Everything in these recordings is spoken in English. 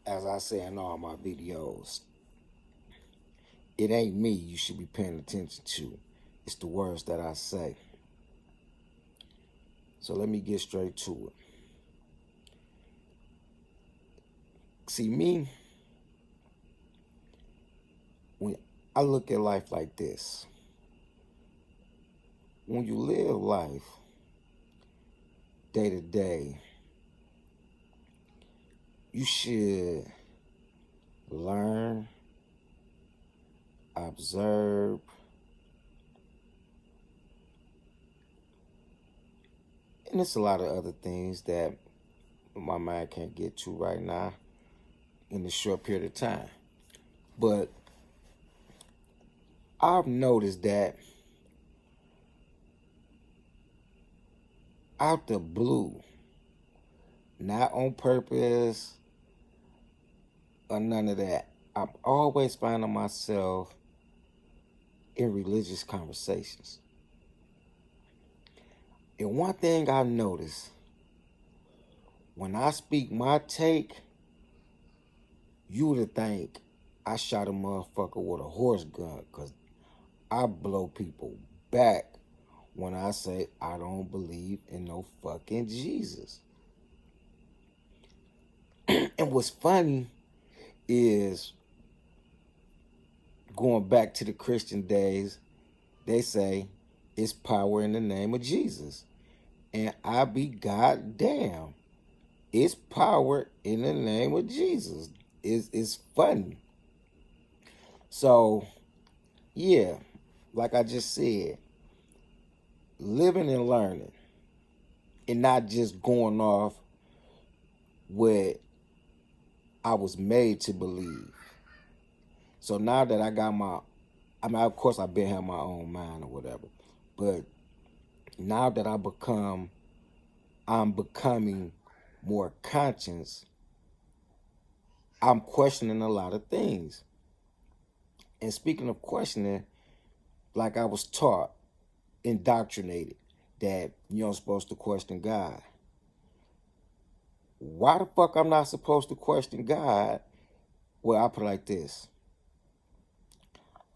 as I say in all my videos, it ain't me you should be paying attention to. It's the words that I say. So let me get straight to it. See, me, when I look at life like this, when you live life day to day, you should learn, observe, and it's a lot of other things that my mind can't get to right now in this short period of time. But I've noticed that out the blue, not on purpose or none of that, I'm always finding myself in religious conversations. And one thing I've noticed, when I speak my take, you would think I shot a motherfucker with a horse gun, because I blow people back when I say I don't believe in no fucking Jesus. And what's funny is, going back to the Christian days, they say it's power in the name of Jesus. And I be goddamn, it's power in the name of Jesus. It's funny. So, yeah, like I just said, living and learning and not just going off what I was made to believe. So now that I got of course I've been having my own mind or whatever, but now that I'm becoming more conscious, I'm questioning a lot of things. And speaking of questioning, like I was taught, indoctrinated, that you're not supposed to question God. Why the fuck I'm not supposed to question God? Well, I put it like this.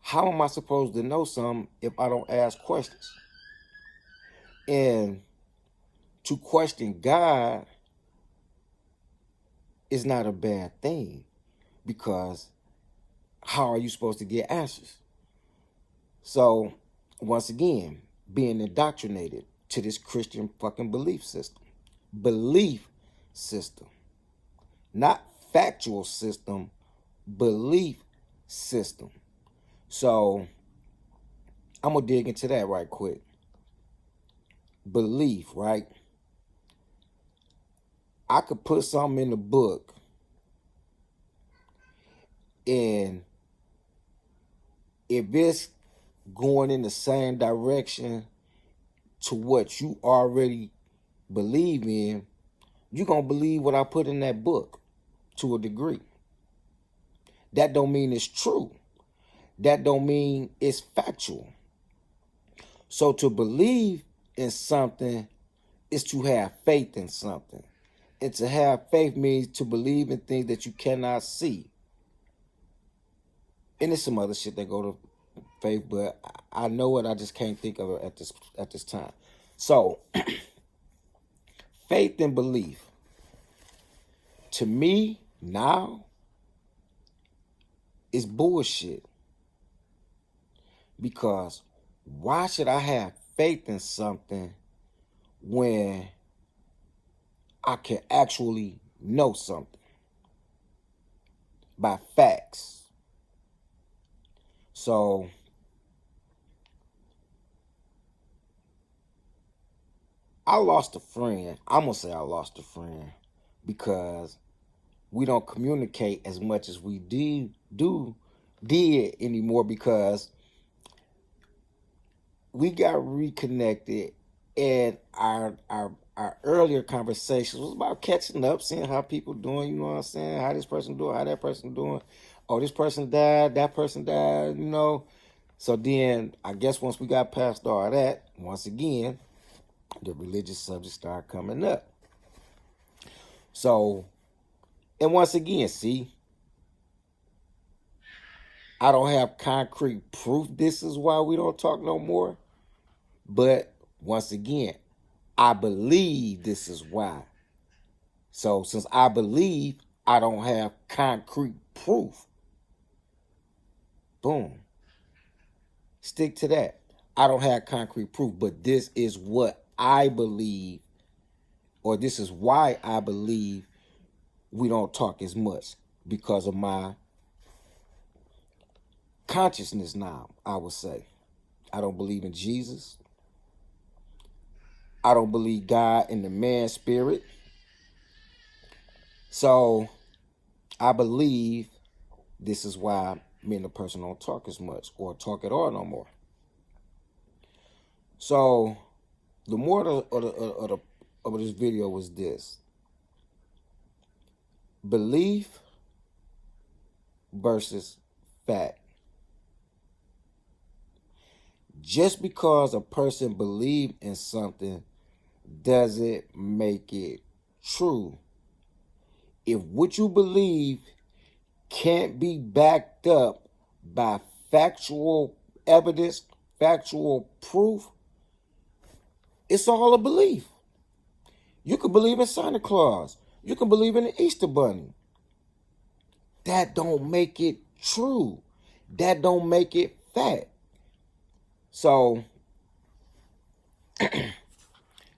How am I supposed to know something if I don't ask questions? And to question God is not a bad thing, because how are you supposed to get answers? So, once again, being indoctrinated to this Christian fucking belief system. Belief system. Not factual system, belief system. So, I'm going to dig into that right quick. Belief, right? I could put something in the book, and if it's going in the same direction to what you already believe in, you're going to believe what I put in that book to a degree. That don't mean it's true. That don't mean it's factual. So to believe in something is to have faith in something. And to have faith means to believe in things that you cannot see. And there's some other shit that go to faith, but I know it, I just can't think of it at this time. So faith and belief, to me now, is bullshit. Because why should I have faith in something when I can actually know something by facts? So I lost a friend. I'm going to say I lost a friend because we don't communicate as much as we did anymore, because we got reconnected, and our earlier conversations was about catching up, seeing how people doing, you know what I'm saying, how this person doing, how that person doing. Oh, this person died, that person died, you know. So then I guess once we got past all that, once again, the religious subjects started coming up. So And once again, see, I don't have concrete proof this is why we don't talk no more. But once again, I believe this is why. So since I believe, I don't have concrete proof. Boom. Stick to that. I don't have concrete proof, but this is what I believe, or this is why I believe we don't talk as much, because of my consciousness now, I would say. I don't believe in Jesus. I don't believe God in the man spirit. So I believe this is why me and the person don't talk as much or talk at all no more. So the moral of this video was this: belief versus fact. Just because a person believes in something doesn't make it true. If what you believe can't be backed up by factual evidence, factual proof, it's all a belief. You could believe in Santa Claus. You can believe in the Easter Bunny. That don't make it true. That don't make it fact. So,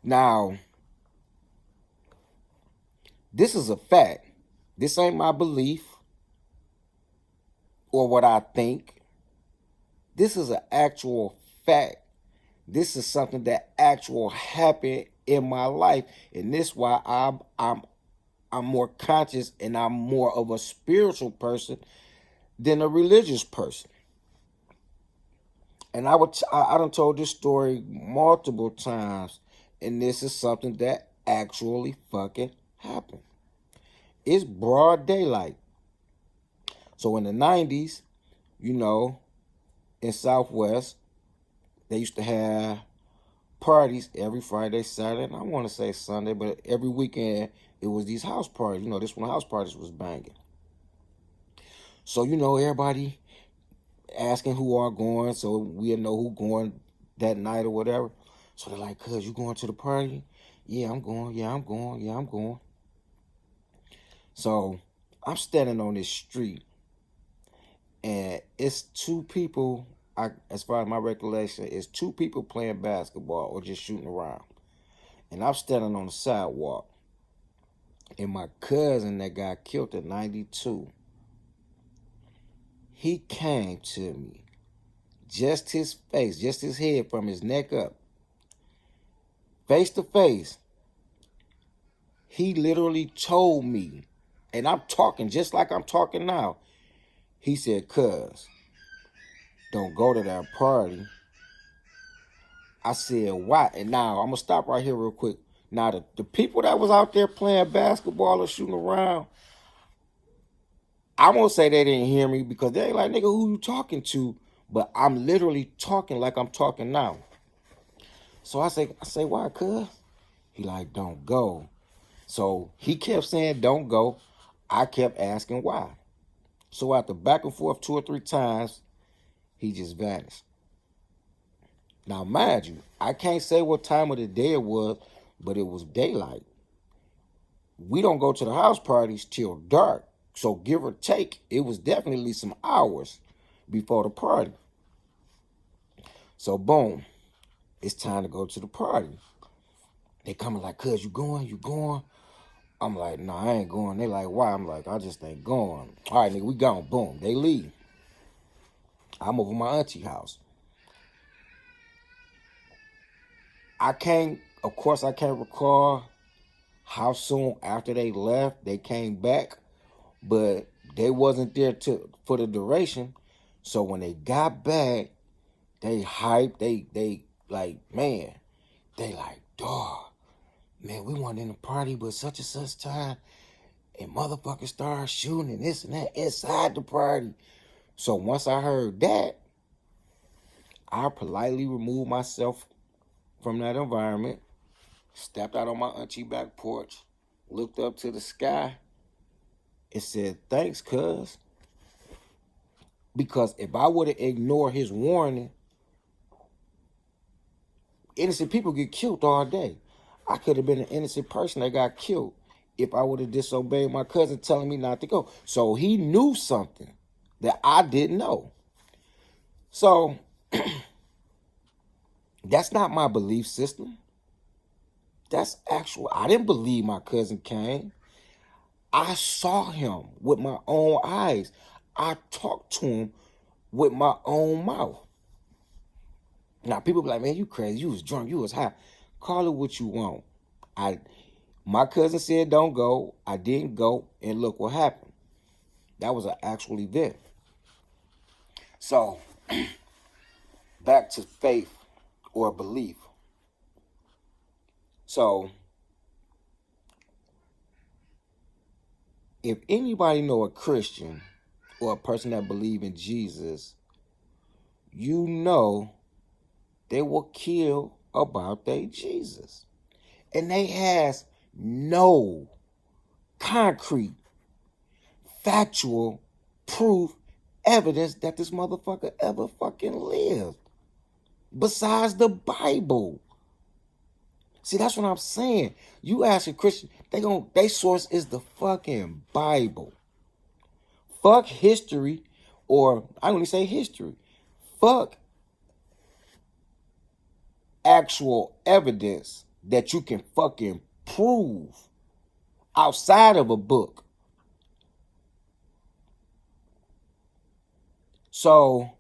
now, this is a fact. This ain't my belief or what I think. This is an actual fact. This is something that actual happened in my life, and this is why I'm more conscious and I'm more of a spiritual person than a religious person. And I done told this story multiple times, and this is something that actually fucking happened. It's broad daylight. So in the 90s, you know, in Southwest, they used to have parties every Friday, Saturday, and I want to say Sunday, but every weekend it was these house parties. You know, this one house parties was banging. So, you know, everybody asking who are going, so we'll know who going that night or whatever. So they're like, cuz, you going to the party? Yeah, I'm going. Yeah, I'm going. Yeah, I'm going. So I'm standing on this street, and it's two people, as far as my recollection, it's two people playing basketball or just shooting around. And I'm standing on the sidewalk. And my cousin that got killed at 92, he came to me. Just his face, just his head from his neck up. Face to face. He literally told me, and I'm talking just like I'm talking now. He said, cuz, don't go to that party. I said, why? And now, I'm going to stop right here real quick. Now, the people that was out there playing basketball or shooting around, I won't say they didn't hear me, because they ain't like, nigga, who you talking to? But I'm literally talking like I'm talking now. So I say, why, cuz? He like, don't go. So he kept saying, don't go. I kept asking why. So after back and forth 2 or 3 times, he just vanished. Now, mind you, I can't say what time of the day it was, but it was daylight. We don't go to the house parties till dark. So give or take, it was definitely some hours before the party. So boom, it's time to go to the party. They coming like, cuz, you going? You going? I'm like, nah, I ain't going. They like, why? I'm like, I just ain't going. All right, nigga, we gone. Boom, they leave. I'm over my auntie house. Of course, I can't recall how soon after they left they came back, but they wasn't there for the duration. So when they got back, they hyped. They like, man, they like, dawg, man, we weren't in the party but such and such time, and motherfuckers started shooting and this and that inside the party. So once I heard that, I politely removed myself from that environment, stepped out on my auntie back porch, looked up to the sky, and said, thanks, cuz. Because if I would have ignored his warning, innocent people get killed all day. I could have been an innocent person that got killed if I would have disobeyed my cousin telling me not to go. So he knew something that I didn't know. So that's not my belief system. That's actual. I didn't believe my cousin came. I saw him with my own eyes. I talked to him with my own mouth. Now people be like, man, you crazy. You was drunk. You was high. Call it what you want. My cousin said don't go. I didn't go, and look what happened. That was an actual event. So back to faith or belief. So if anybody know a Christian or a person that believe in Jesus, you know they will kill about their Jesus. And they has no concrete, factual proof, evidence that this motherfucker ever fucking lived. Besides the Bible. See, that's what I'm saying. You ask a Christian, they source is the fucking Bible. Fuck history, or I don't even say history. Fuck actual evidence that you can fucking prove outside of a book. So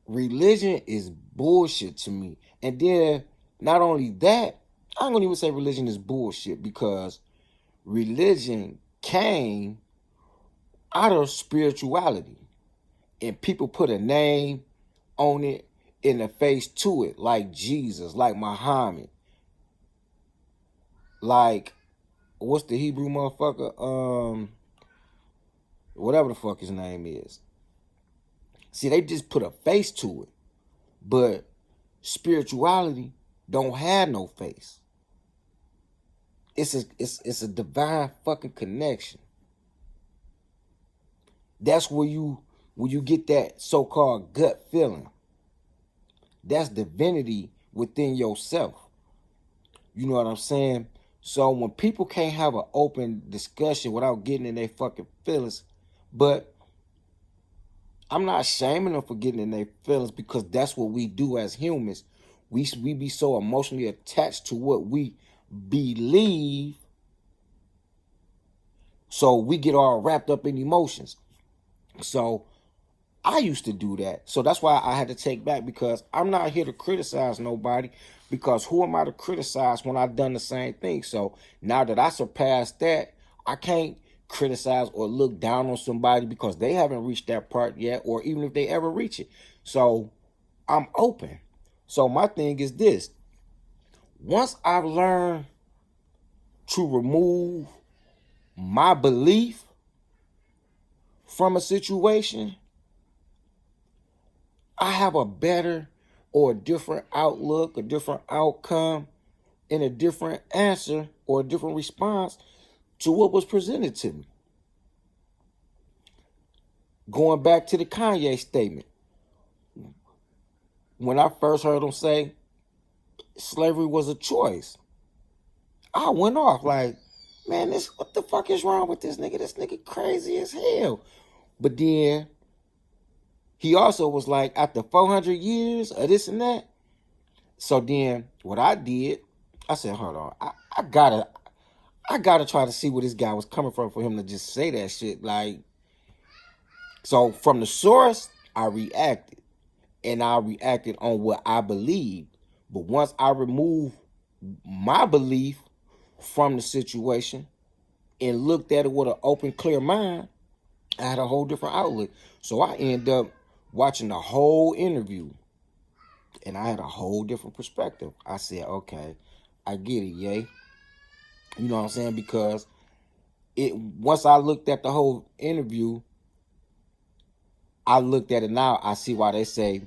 religion is bullshit to me. And then not only that, I don't even say religion is bullshit, because religion came out of spirituality, and people put a name on it and a face to it, like Jesus, like Muhammad, like what's the Hebrew motherfucker, whatever the fuck his name is. See, they just put a face to it, but spirituality don't have no face. It's a divine fucking connection. That's where you get that so-called gut feeling. That's divinity within yourself. You know what I'm saying? So when people can't have an open discussion without getting in their fucking feelings, but I'm not shaming them for getting in their feelings, because that's what we do as humans. We be so emotionally attached to what we believe, so we get all wrapped up in emotions. So I used to do that. So that's why I had to take back, because I'm not here to criticize nobody, because who am I to criticize when I've done the same thing? So now that I surpassed that, I can't criticize or look down on somebody because they haven't reached that part yet, or even if they ever reach it. So I'm open. So my thing is this: once I've learned to remove my belief from a situation, I have a better or a different outlook, a different outcome, and a different answer or a different response to what was presented to me. Going back to the Kanye statement, when I first heard him say slavery was a choice, I went off like, man, what the fuck is wrong with this nigga? This nigga crazy as hell. But then he also was like, after 400 years of this and that. So then what I did, I said, hold on, I gotta try to see where this guy was coming from for him to just say that shit. Like, so from the source, I reacted. And I reacted on what I believed. But once I removed my belief from the situation and looked at it with an open, clear mind, I had a whole different outlook. So I ended up watching the whole interview, and I had a whole different perspective. I said, okay, I get it, yay. You know what I'm saying? Because once I looked at the whole interview, I looked at it now, I see why they say,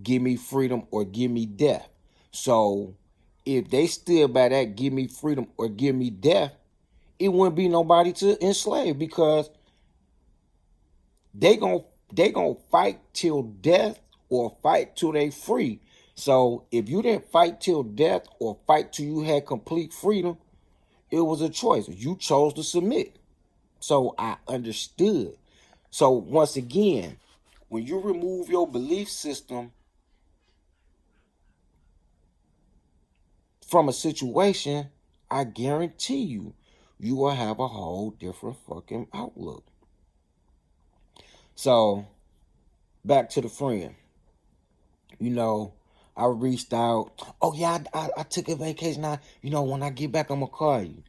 give me freedom or give me death. So if they still by that, give me freedom or give me death, it wouldn't be nobody to enslave, because they gon' fight till death or fight till they free. So if you didn't fight till death or fight till you had complete freedom, it was a choice. You chose to submit. So I understood. So once again, when you remove your belief system from a situation, I guarantee you, you will have a whole different fucking outlook. So back to the friend. You know, I reached out. Oh yeah, I took a vacation. When I get back, I'm gonna call you.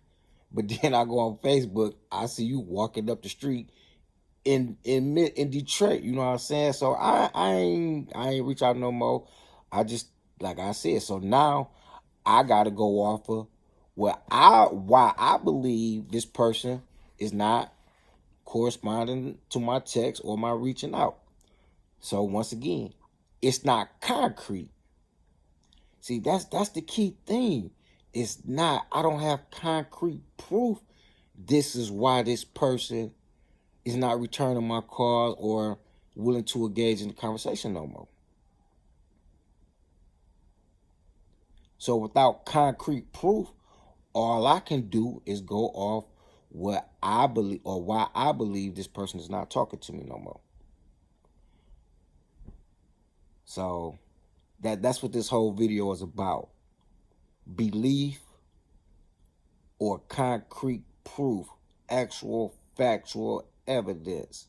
But then I go on Facebook, I see you walking up the street in Detroit. You know what I'm saying? So I ain't reach out no more. I just, like I said. So now I gotta go off of why I believe this person is not corresponding to my text or my reaching out. So once again, it's not concrete. See, that's the key thing. It's not, I don't have concrete proof this is why this person is not returning my calls or willing to engage in the conversation no more. So without concrete proof, all I can do is go off what I believe or why I believe this person is not talking to me no more. So that's what this whole video is about. Belief or concrete proof, actual factual evidence.